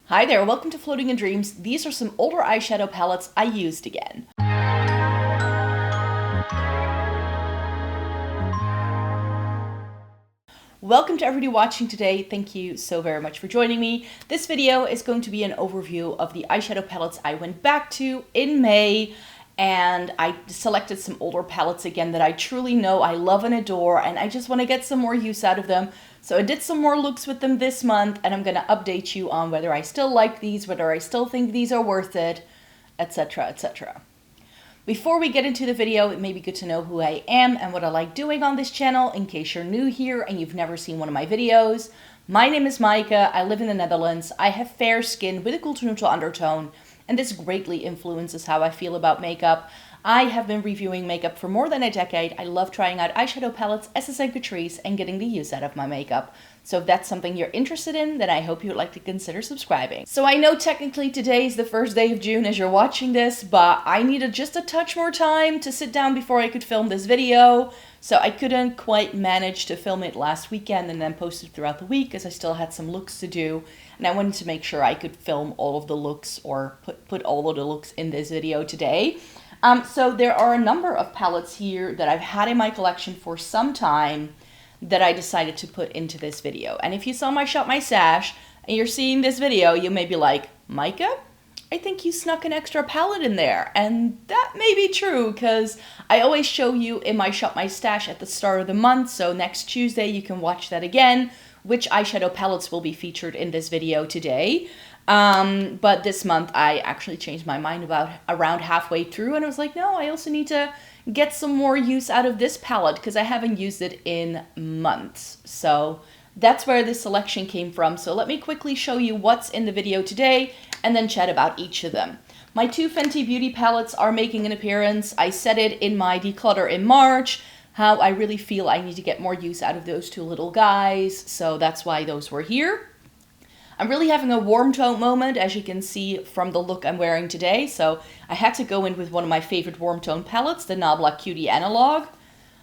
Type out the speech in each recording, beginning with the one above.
Hi there, welcome to Floating in Dreams. These are some older eyeshadow palettes I used again. Welcome to everybody watching today. Thank you so very much for joining me. This video is going to be an overview of the eyeshadow palettes I went back to in May, and I selected some older palettes again that I truly know I love and adore, and I just want to get some more use out of them. So I did some more looks with them this month, and I'm going to update you on whether I still like these, whether I still think these are worth it, etc, etc. Before we get into the video, it may be good to know who I am and what I like doing on this channel in case you're new here and you've never seen one of my videos. My name is Maaike, I live in the Netherlands, I have fair skin with a cool to neutral undertone, and this greatly influences how I feel about makeup. I have been reviewing makeup for more than a decade. I love trying out eyeshadow palettes, Essence and Catrice, and getting the use out of my makeup. So if that's something you're interested in, then I hope you would like to consider subscribing. So I know technically today is the first day of June as you're watching this, but I needed just a touch more time to sit down before I could film this video. So I couldn't quite manage to film it last weekend and then post it throughout the week as I still had some looks to do. And I wanted to make sure I could film all of the looks or put all of the looks in this video today. So there are a number of palettes here that I've had in my collection for some time that I decided to put into this video. And if you saw my Shop My Stash and you're seeing this video, you may be like, Maaike, I think you snuck an extra palette in there. And that may be true because I always show you in my Shop My Stash at the start of the month. So next Tuesday you can watch that again, which eyeshadow palettes will be featured in this video today. But this month I actually changed my mind about around halfway through and I was like, no, I also need to get some more use out of this palette because I haven't used it in months. So that's where this selection came from. So let me quickly show you what's in the video today and then chat about each of them. My two Fenty Beauty palettes are making an appearance. I said it in my declutter in March, how I really feel I need to get more use out of those two little guys. So that's why those were here. I'm really having a warm tone moment, as you can see from the look I'm wearing today. So I had to go in with one of my favorite warm tone palettes, the Nabla Cutie Analogue.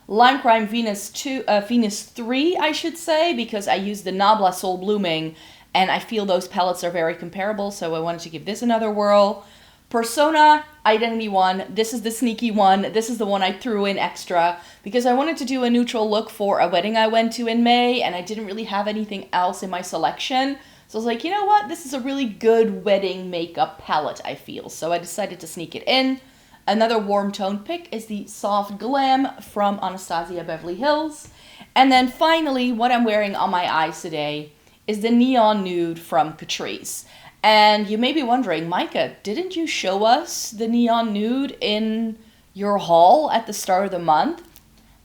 Lime Crime Venus 3, I should say, because I used the Nabla Soul Blooming, and I feel those palettes are very comparable, so I wanted to give this another whirl. Persona Identity 1, this is the sneaky one. This is the one I threw in extra because I wanted to do a neutral look for a wedding I went to in May, and I didn't really have anything else in my selection. So I was like, you know what? This is a really good wedding makeup palette, I feel. So I decided to sneak it in. Another warm tone pick is the Soft Glam from Anastasia Beverly Hills. And then finally, what I'm wearing on my eyes today is the Neonude from Catrice. And you may be wondering, Maaike, didn't you show us the Neonude in your haul at the start of the month?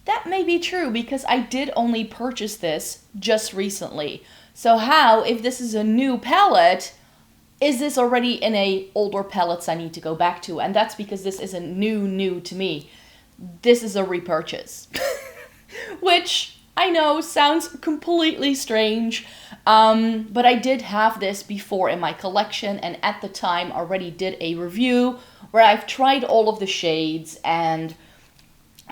That may be true because I did only purchase this just recently. So how, if this is a new palette, is this already in a older palettes I need to go back to? And that's because this isn't new to me. This is a repurchase. Which I know sounds completely strange, but I did have this before in my collection and at the time already did a review where I've tried all of the shades and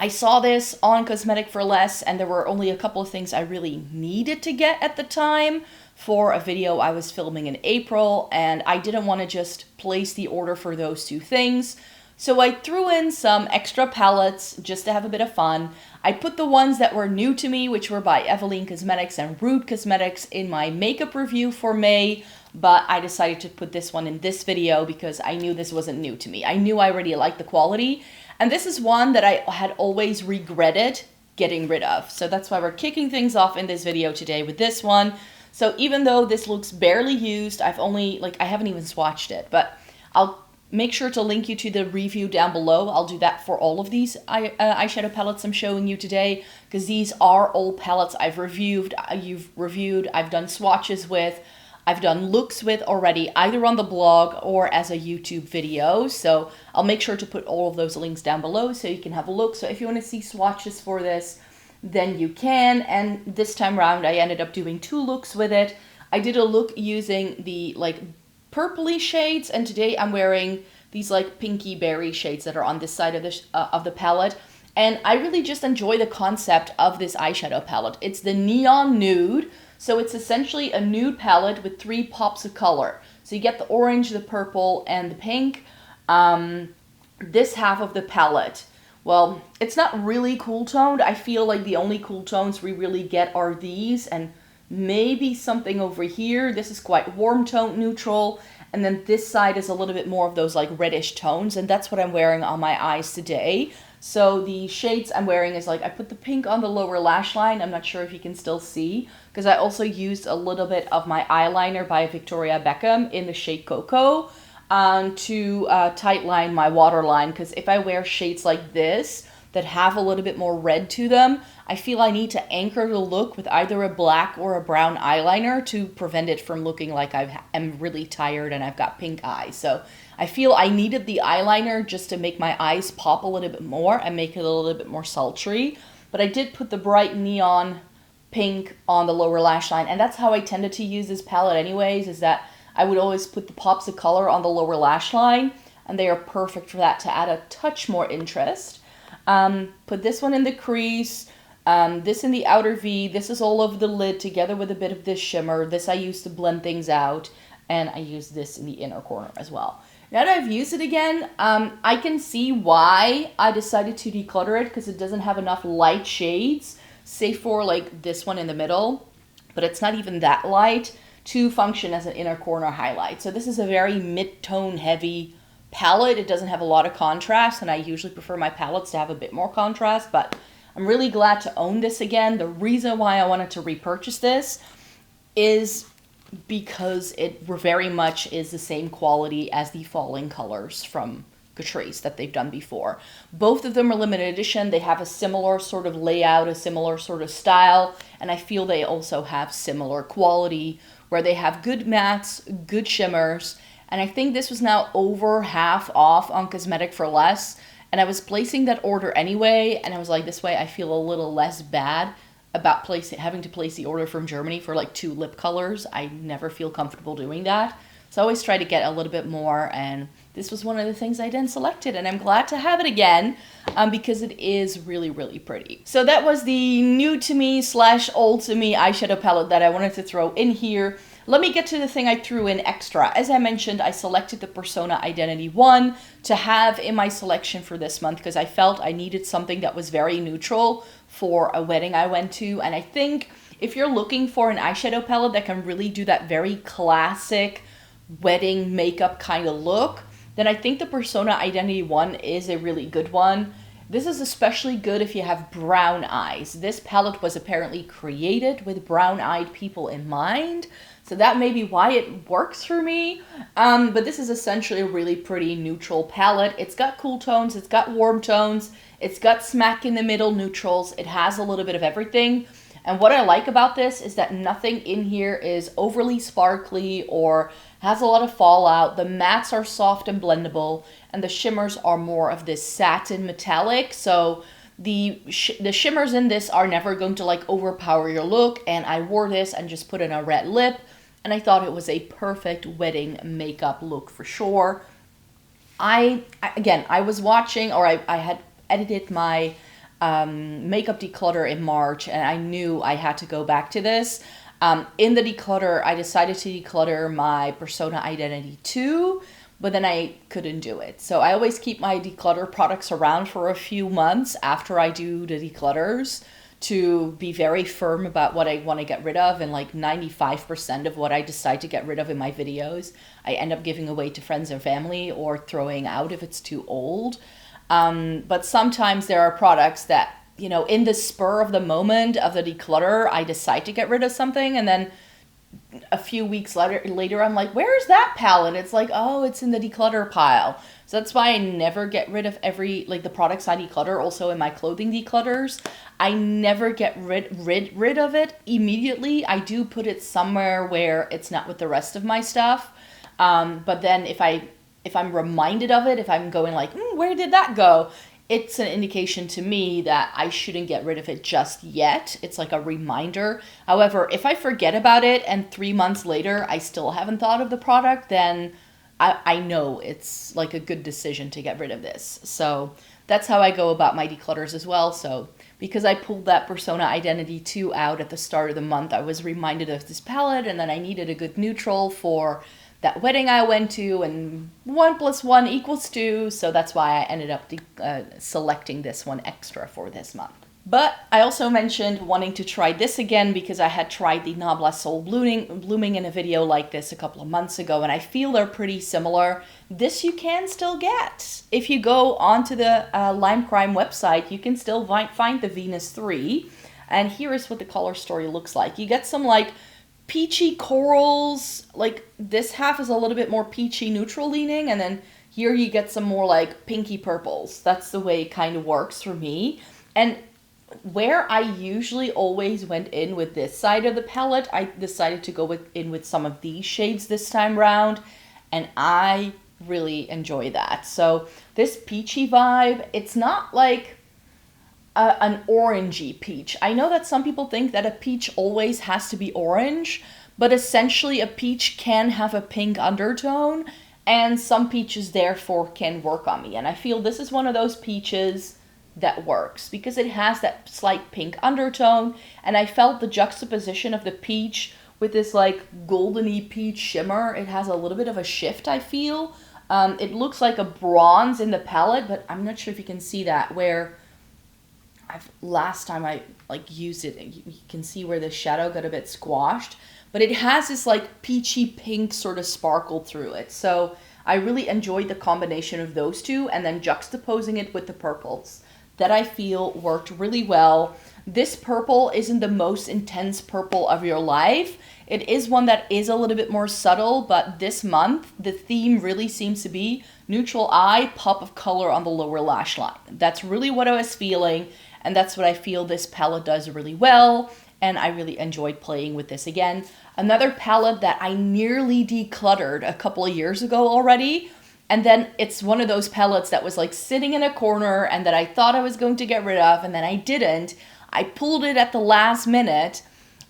I saw this on Cosmetic for Less and there were only a couple of things I really needed to get at the time for a video I was filming in April, and I didn't want to just place the order for those two things. So I threw in some extra palettes just to have a bit of fun. I put the ones that were new to me, which were by Eveline Cosmetics and Rude Cosmetics, in my makeup review for May, but I decided to put this one in this video because I knew this wasn't new to me. I knew I already liked the quality. And this is one that I had always regretted getting rid of. So that's why we're kicking things off in this video today with this one. So even though this looks barely used, I haven't even swatched it, but I'll make sure to link you to the review down below. I'll do that for all of these eyeshadow palettes I'm showing you today, because these are all palettes I've reviewed, I've done swatches with, I've done looks with already, either on the blog or as a YouTube video. So I'll make sure to put all of those links down below so you can have a look. So if you want to see swatches for this, then you can. And this time around, I ended up doing two looks with it. I did a look using the purpley shades, and today I'm wearing these pinky berry shades that are on this side of the palette. And I really just enjoy the concept of this eyeshadow palette. It's the Neonude. So it's essentially a nude palette with 3 pops of color. So you get the orange, the purple, and the pink. This half of the palette, well, it's not really cool toned. I feel like the only cool tones we really get are these and maybe something over here. This is quite warm tone neutral. And then this side is a little bit more of those like reddish tones. And that's what I'm wearing on my eyes today. So the shades I'm wearing is like, I put the pink on the lower lash line. I'm not sure if you can still see, because I also used a little bit of my eyeliner by Victoria Beckham in the shade Cocoa to tightline my waterline. Because if I wear shades like this that have a little bit more red to them, I feel I need to anchor the look with either a black or a brown eyeliner to prevent it from looking like I'm really tired and I've got pink eyes. So I feel I needed the eyeliner just to make my eyes pop a little bit more and make it a little bit more sultry. But I did put the bright neon pink on the lower lash line, and that's how I tended to use this palette anyways, is that I would always put the pops of color on the lower lash line, and they are perfect for that to add a touch more interest. Put this one in the crease, this in the outer V, this is all over the lid together with a bit of this shimmer. This I use to blend things out, and I use this in the inner corner as well. Now that I've used it again, I can see why I decided to declutter it, because it doesn't have enough light shades, save for like this one in the middle, but it's not even that light to function as an inner corner highlight. So this is a very mid-tone heavy palette. It doesn't have a lot of contrast, and I usually prefer my palettes to have a bit more contrast, but I'm really glad to own this again. The reason why I wanted to repurchase this is because it very much is the same quality as the Falling colors from Catrice that they've done before. Both of them are limited edition. They have a similar sort of layout, a similar sort of style, and I feel they also have similar quality, where they have good mattes, good shimmers, and I think this was now over half off on Cosmetic for Less, and I was placing that order anyway, and I was like, this way I feel a little less bad about having to place the order from Germany for like 2 lip colors. I never feel comfortable doing that. So I always try to get a little bit more, and this was one of the things I then selected, and I'm glad to have it again because it is really, really pretty. So that was the new to me / old to me eyeshadow palette that I wanted to throw in here. Let me get to the thing I threw in extra. As I mentioned, I selected the Persona Identity 1 to have in my selection for this month because I felt I needed something that was very neutral for a wedding I went to. And I think if you're looking for an eyeshadow palette that can really do that very classic wedding makeup kind of look, then I think the Persona Identity 1 is a really good one. This is especially good if you have brown eyes. This palette was apparently created with brown-eyed people in mind, so that may be why it works for me. But this is essentially a really pretty neutral palette. It's got cool tones, it's got warm tones, it's got smack in the middle neutrals, it has a little bit of everything. And what I like about this is that nothing in here is overly sparkly or has a lot of fallout. The mattes are soft and blendable, and the shimmers are more of this satin metallic. So the shimmers in this are never going to like overpower your look. And I wore this and just put in a red lip, and I thought it was a perfect wedding makeup look for sure. I was watching, or I had edited my makeup declutter in March, and I knew I had to go back to this. In the declutter, I decided to declutter my Persona Identity 2, but then I couldn't do it. So I always keep my declutter products around for a few months after I do the declutters to be very firm about what I want to get rid of, and like 95% of what I decide to get rid of in my videos, I end up giving away to friends and family or throwing out if it's too old. But sometimes there are products that, you know, in the spur of the moment of the declutter, I decide to get rid of something, and then a few weeks later I'm like, where's that palette? It's like, oh, it's in the declutter pile. So that's why I never get rid of the products I declutter. Also in my clothing declutters, I never get rid of it immediately. I do put it somewhere where it's not with the rest of my stuff. But then if I'm reminded of it, if I'm going like, where did that go? It's an indication to me that I shouldn't get rid of it just yet. It's like a reminder. However, if I forget about it and 3 months later I still haven't thought of the product, then I know it's like a good decision to get rid of this. So that's how I go about my declutters as well. So because I pulled that Persona Identity 2 out at the start of the month, I was reminded of this palette, and then I needed a good neutral for that wedding I went to, and 1 + 1 = 2, so that's why I ended up selecting this one extra for this month. But I also mentioned wanting to try this again because I had tried the Nabla Soul Blooming in a video like this a couple of months ago, and I feel they're pretty similar. This you can still get. If you go onto the Lime Crime website, you can still find the Venus 3. And here is what the color story looks like. You get some like peachy corals, like this half is a little bit more peachy neutral leaning, and then here you get some more like pinky purples. That's the way it kind of works for me. And where I usually always went in with this side of the palette, I decided to go in with some of these shades this time round, and I really enjoy that. So this peachy vibe, it's not like an orangey peach. I know that some people think that a peach always has to be orange, but essentially a peach can have a pink undertone, and some peaches therefore can work on me. And I feel this is one of those peaches that works because it has that slight pink undertone, and I felt the juxtaposition of the peach with this like goldeny peach shimmer. It has a little bit of a shift, I feel. It looks like a bronze in the palette, but I'm not sure if you can see that where last time I like used it, you can see where the shadow got a bit squashed, but it has this like peachy pink sort of sparkle through it. So I really enjoyed the combination of those two, and then juxtaposing it with the purples. That I feel worked really well. This purple isn't the most intense purple of your life. It is one that is a little bit more subtle, but this month, the theme really seems to be neutral eye, pop of color on the lower lash line. That's really what I was feeling, and that's what I feel this palette does really well, and I really enjoyed playing with this again. Another palette that I nearly decluttered a couple of years ago already, and then it's one of those palettes that was like sitting in a corner and that I thought I was going to get rid of, and then I didn't. I pulled it at the last minute,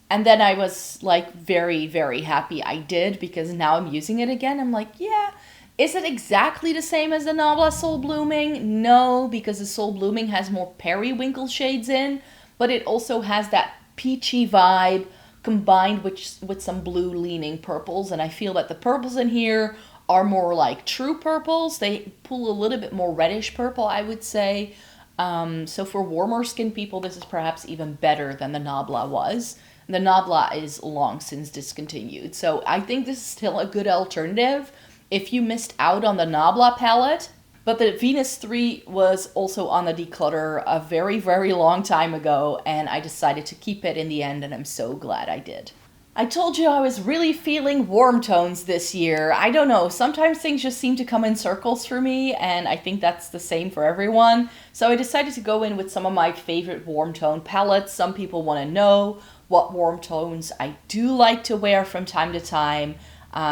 and then I was like very, very happy I did, because now I'm using it again. I'm like, yeah, is it exactly the same as the Nabla Soul Blooming? No, because the Soul Blooming has more periwinkle shades in, but it also has that peachy vibe combined with some blue leaning purples, and I feel that the purples in here are more like true purples. They pull a little bit more reddish purple, I would say. So for warmer skin people, this is perhaps even better than the Nabla was. The Nabla is long since discontinued. So I think this is still a good alternative if you missed out on the Nabla palette. But the Venus 3 was also on the declutter a very, very long time ago, and I decided to keep it in the end, and I'm so glad I did. I told you I was really feeling warm tones this year. I don't know, sometimes things just seem to come in circles for me, and I think that's the same for everyone. So I decided to go in with some of my favorite warm tone palettes. Some people want to know what warm tones I do like to wear from time to time,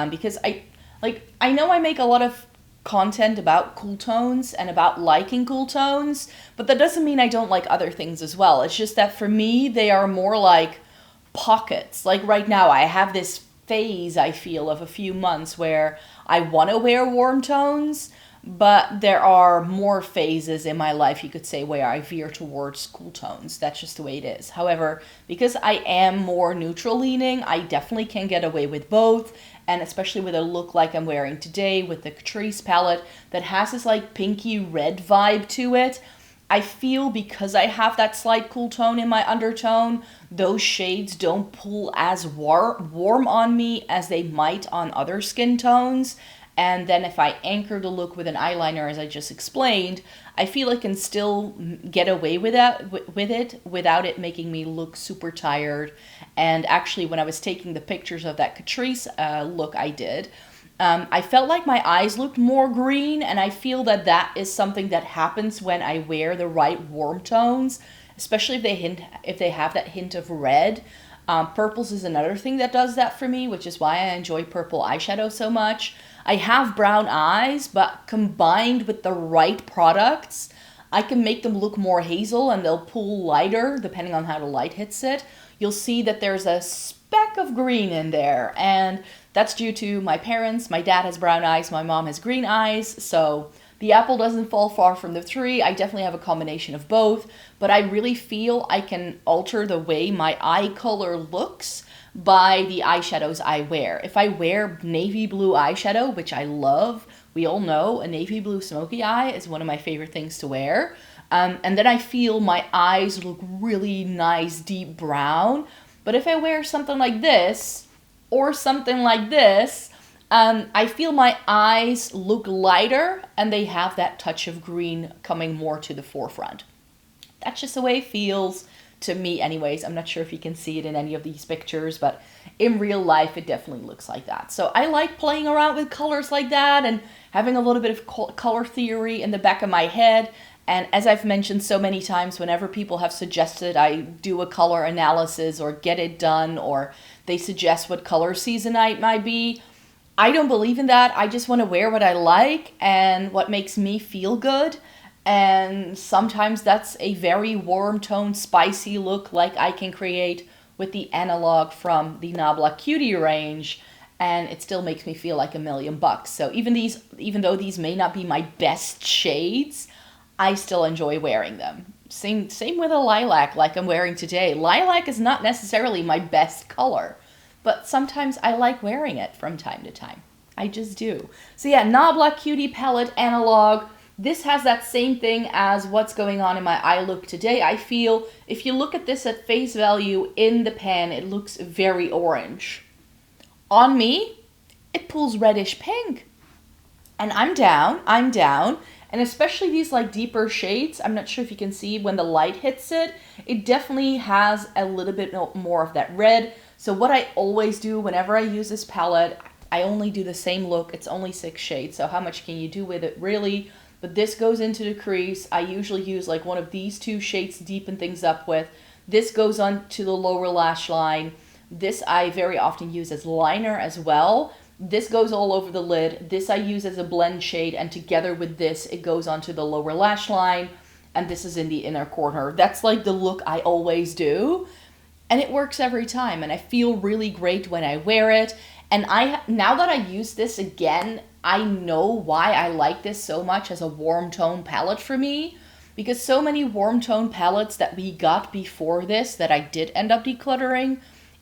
because I know I make a lot of content about cool tones and about liking cool tones, but that doesn't mean I don't like other things as well. It's just that for me, they are more like pockets. Like right now, I have this phase, I feel, of a few months where I want to wear warm tones, but there are more phases in my life, you could say, where I veer towards cool tones. That's just the way it is. However, because I am more neutral leaning, I definitely can get away with both, and especially with a look like I'm wearing today with the Catrice palette that has this like pinky red vibe to it. I feel because I have that slight cool tone in my undertone, those shades don't pull as warm on me as they might on other skin tones. And then if I anchor the look with an eyeliner, as I just explained, I feel I can still get away with it without it making me look super tired. And actually, when I was taking the pictures of that Catrice look I did, I felt like my eyes looked more green, and I feel that that is something that happens when I wear the right warm tones, especially if they have that hint of red. Purples is another thing that does that for me, which is why I enjoy purple eyeshadow so much. I have brown eyes, but combined with the right products, I can make them look more hazel and they'll pull lighter depending on how the light hits it. You'll see that there's a speck of green in there, and that's due to my parents. My dad has brown eyes, my mom has green eyes, so the apple doesn't fall far from the tree. I definitely have a combination of both, but I really feel I can alter the way my eye color looks by the eyeshadows I wear. If I wear navy blue eyeshadow, which I love, we all know a navy blue smoky eye is one of my favorite things to wear. And then I feel my eyes look really nice, deep brown. But if I wear something like this or something like this, I feel my eyes look lighter and they have that touch of green coming more to the forefront. That's just the way it feels to me anyways. I'm not sure if you can see it in any of these pictures, but in real life it definitely looks like that. So I like playing around with colors like that and having a little bit of color theory in the back of my head. And as I've mentioned so many times, whenever people have suggested I do a color analysis or get it done, or they suggest what color season I might be, I don't believe in that. I just want to wear what I like and what makes me feel good. And sometimes that's a very warm tone, spicy look like I can create with the Analogue from the Nabla Cutie range. And it still makes me feel like $1,000,000. So even though these may not be my best shades, I still enjoy wearing them. Same with a lilac like I'm wearing today. Lilac is not necessarily my best color, but sometimes I like wearing it from time to time. I just do. So yeah, Nabla Cutie palette Analogue. This has that same thing as what's going on in my eye look today. I feel if you look at this at face value in the pan, it looks very orange. On me, it pulls reddish pink. And I'm down. And especially these like deeper shades, I'm not sure if you can see when the light hits it, it definitely has a little bit more of that red. So what I always do whenever I use this palette, I only do the same look. It's only 6 shades. So how much can you do with it really? But this goes into the crease. I usually use like one of these 2 shades to deepen things up with. This goes on to the lower lash line. This I very often use as liner as well. This goes all over the lid. This I use as a blend shade, and together with this, it goes onto the lower lash line, and this is in the inner corner. That's like the look I always do, and it works every time, and I feel really great when I wear it. And now that I use this again, I know why I like this so much as a warm tone palette for me, because so many warm tone palettes that we got before this that I did end up decluttering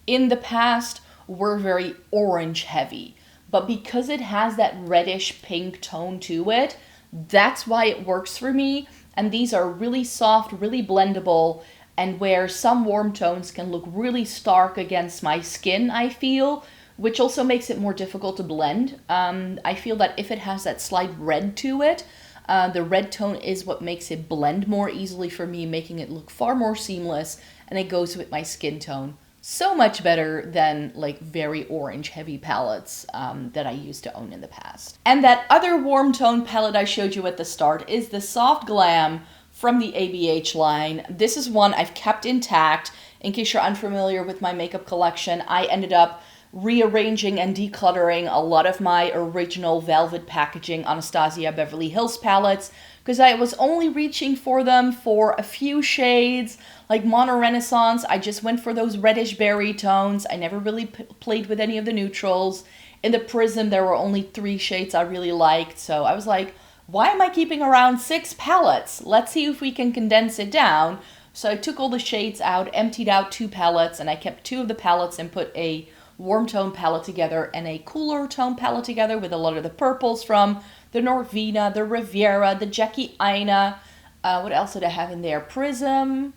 in the past were very orange heavy. But because it has that reddish pink tone to it, that's why it works for me. And these are really soft, really blendable, and where some warm tones can look really stark against my skin, I feel, which also makes it more difficult to blend. I feel that if it has that slight red to it, the red tone is what makes it blend more easily for me, making it look far more seamless, and it goes with my skin tone so much better than like very orange heavy palettes that I used to own in the past. And that other warm tone palette I showed you at the start is the Soft Glam from the ABH line. This is one I've kept intact. In case you're unfamiliar with my makeup collection, I ended up rearranging and decluttering a lot of my original velvet packaging Anastasia Beverly Hills palettes because I was only reaching for them for a few shades. Like Mono Renaissance, I just went for those reddish berry tones. I never really played with any of the neutrals. In the Prism, there were only 3 shades I really liked. So I was like, why am I keeping around 6 palettes? Let's see if we can condense it down. So I took all the shades out, emptied out 2 palettes, and I kept 2 of the palettes and put a warm tone palette together and a cooler tone palette together with a lot of the purples from the Norvina, the Riviera, the Jackie Aina. What else did I have in there? Prism,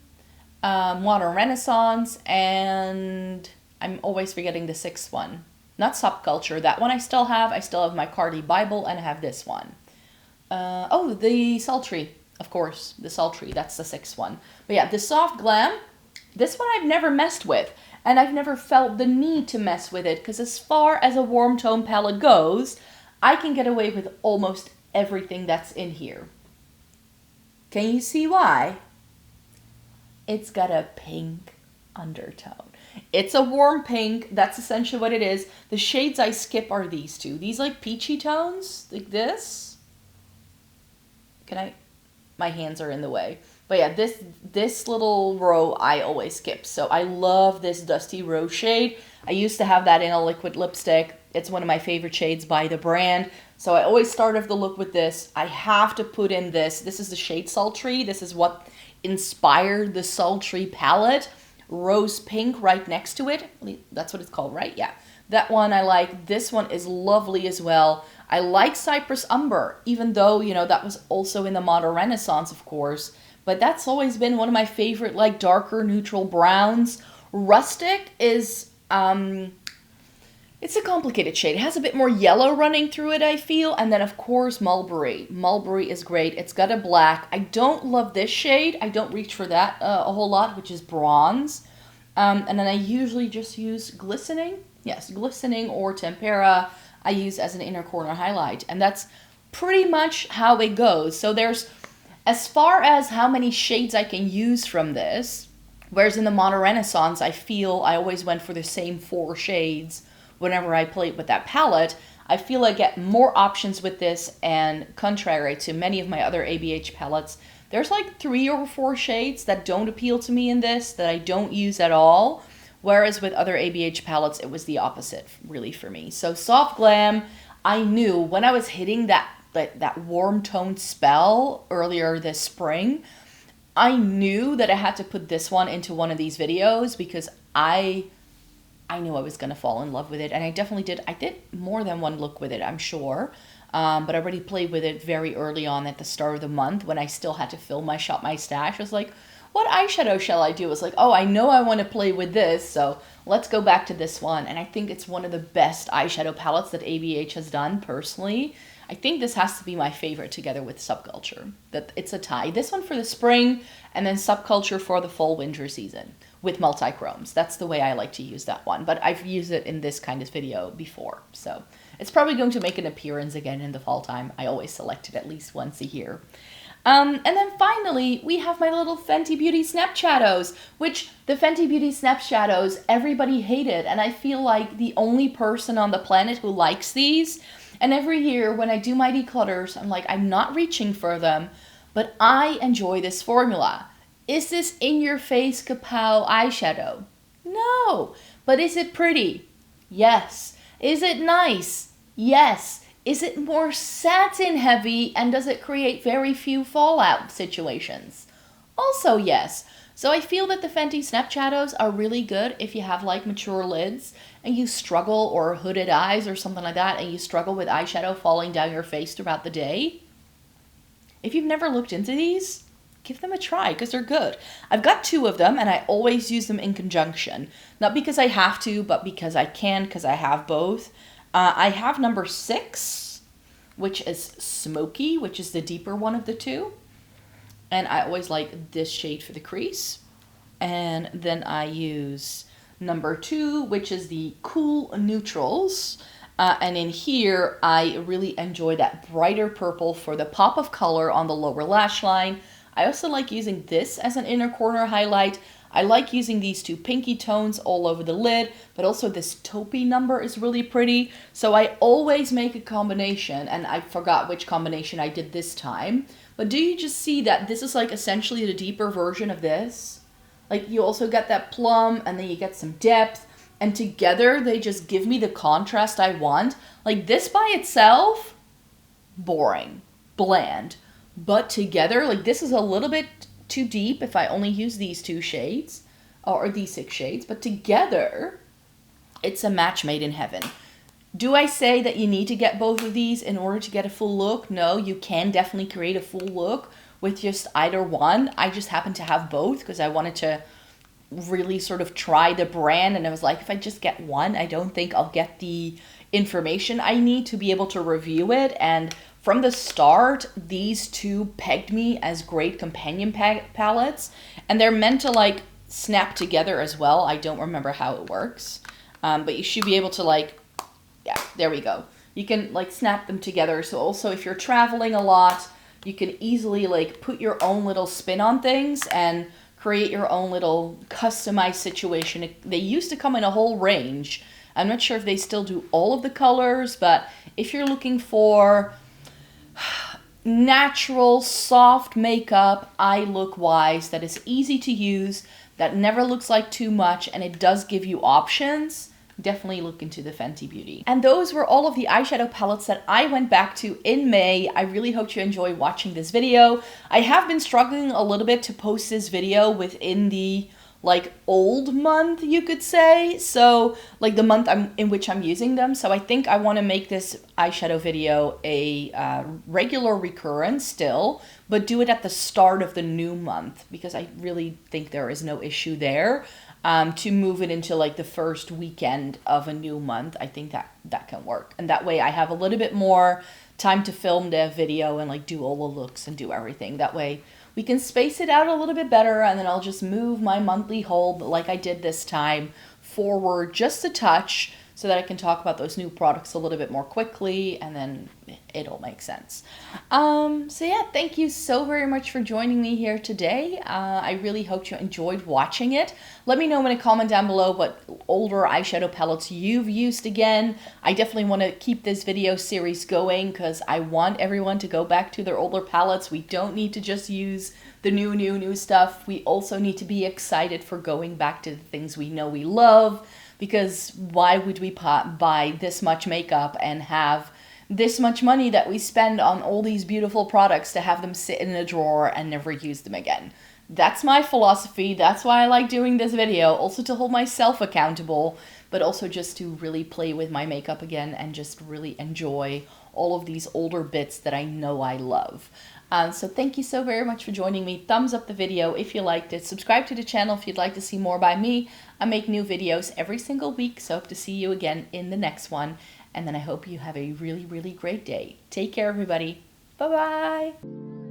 Mono Renaissance, and I'm always forgetting the 6th one. Not Subculture. That one I still have. I still have my Cardi Bible, and I have this one. Oh, the Sultry, of course. The Sultry, that's the 6th one. But yeah, the Soft Glam, this one I've never messed with. And I've never felt the need to mess with it, because as far as a warm tone palette goes, I can get away with almost everything that's in here. Can you see why? It's got a pink undertone. It's a warm pink. That's essentially what it is. The shades I skip are these 2. These like peachy tones, like this. My hands are in the way. But yeah, this little row I always skip. So I love this Dusty Rose shade. I used to have that in a liquid lipstick. It's one of my favorite shades by the brand. So I always start off the look with this. I have to put in this. This is the shade Sultry. This is what inspired the Sultry palette. rose pink right next to it. That's what it's called, right? Yeah. That one I like. This one is lovely as well. I like Cypress Umber, even though, you know, that was also in the Modern Renaissance, of course. But that's always been one of my favorite, like, darker neutral browns. Rustic is, it's a complicated shade. It has a bit more yellow running through it, I feel. And then, of course, Mulberry. Mulberry is great. It's got a black. I don't love this shade. I don't reach for that a whole lot, which is Bronze. And then I usually just use Glistening. Yes, Glistening or Tempera I use as an inner corner highlight. And that's pretty much how it goes. So there's, as far as how many shades I can use from this, whereas in the Modern Renaissance, I feel I always went for the same 4 shades whenever I played with that palette. I feel I get more options with this, and contrary to many of my other ABH palettes, there's like 3 or 4 shades that don't appeal to me in this, that I don't use at all. Whereas with other ABH palettes, it was the opposite, really, for me. So Soft Glam, I knew when I was hitting that warm tone spell earlier this spring, I knew that I had to put this one into one of these videos because I knew I was going to fall in love with it. And I definitely did. I did more than one look with it, I'm sure. But I already played with it very early on at the start of the month when I still had to fill my Shop My Stash. I was like, what eyeshadow shall I do? I was like, oh, I know I want to play with this, so let's go back to this one. And I think it's one of the best eyeshadow palettes that ABH has done, personally. I think this has to be my favorite together with Subculture. That it's a tie. This one for the spring, and then Subculture for the fall-winter season with multi-chromes. That's the way I like to use that one. But I've used it in this kind of video before, so it's probably going to make an appearance again in the fall time. I always select it at least once a year. And then finally, we have my little Fenty Beauty Snap Shadows, which the Fenty Beauty Snap Shadows, everybody hated. And I feel like the only person on the planet who likes these. And every year when I do my declutters, I'm like, I'm not reaching for them, but I enjoy this formula. Is this in-your-face kapow eyeshadow? No. But is it pretty? Yes. Is it nice? Yes. Is it more satin heavy, and does it create very few fallout situations? Also yes. So I feel that the Fenty Snap Shadows are really good if you have like mature lids and you struggle, or hooded eyes or something like that, and you struggle with eyeshadow falling down your face throughout the day. If you've never looked into these, give them a try because they're good. I've got 2 of them and I always use them in conjunction. Not because I have to, but because I can, because I have both. I have number 6, which is Smoky, which is the deeper one of the 2. And I always like this shade for the crease. And then I use number 2, which is the Cool Neutrals. And in here, I really enjoy that brighter purple for the pop of color on the lower lash line. I also like using this as an inner corner highlight. I like using these 2 pinky tones all over the lid, but also this taupey number is really pretty. So I always make a combination, and I forgot which combination I did this time. But do you just see that this is like essentially the deeper version of this? Like you also get that plum, and then you get some depth, and together they just give me the contrast I want. Like this by itself, boring, bland. But together, like this is a little bit too deep if I only use these 2 shades, or these 6 shades, but together, it's a match made in heaven. Do I say that you need to get both of these in order to get a full look? No, you can definitely create a full look with just either one. I just happen to have both because I wanted to really sort of try the brand, and I was like, if I just get one, I don't think I'll get the information I need to be able to review it. And from the start, these 2 pegged me as great companion palettes, and they're meant to like snap together as well. I don't remember how it works, but you should be able to like, yeah, there we go. You can like snap them together. So also if you're traveling a lot, you can easily like put your own little spin on things and create your own little customized situation. They used to come in a whole range. I'm not sure if they still do all of the colors, but if you're looking for natural, soft makeup, eye look-wise, that is easy to use, that never looks like too much, and it does give you options, definitely look into the Fenty Beauty. And those were all of the eyeshadow palettes that I went back to in May. I really hope you enjoy watching this video. I have been struggling a little bit to post this video within the like old month, you could say. So like the month in which I'm using them. So I think I want to make this eyeshadow video a regular recurrence still, but do it at the start of the new month, because I really think there is no issue there. To move it into like the first weekend of a new month, I think that can work. And that way I have a little bit more time to film the video and like do all the looks and do everything. That way we can space it out a little bit better, and then I'll just move my monthly haul, like I did this time, forward just a touch so that I can talk about those new products a little bit more quickly, and then it'll make sense. So yeah, thank you so very much for joining me here today. I really hope you enjoyed watching it. Let me know in a comment down below what older eyeshadow palettes you've used again. I definitely want to keep this video series going because I want everyone to go back to their older palettes. We don't need to just use the new stuff. We also need to be excited for going back to the things we know we love, because why would we buy this much makeup and have this much money that we spend on all these beautiful products to have them sit in a drawer and never use them again? That's my philosophy. That's why I like doing this video. Also to hold myself accountable, but also just to really play with my makeup again and just really enjoy all of these older bits that I know I love. So thank you so very much for joining me. Thumbs up the video if you liked it. Subscribe to the channel if you'd like to see more by me. I make new videos every single week, so I hope to see you again in the next one. And then I hope you have a really, really great day. Take care, everybody. Bye-bye.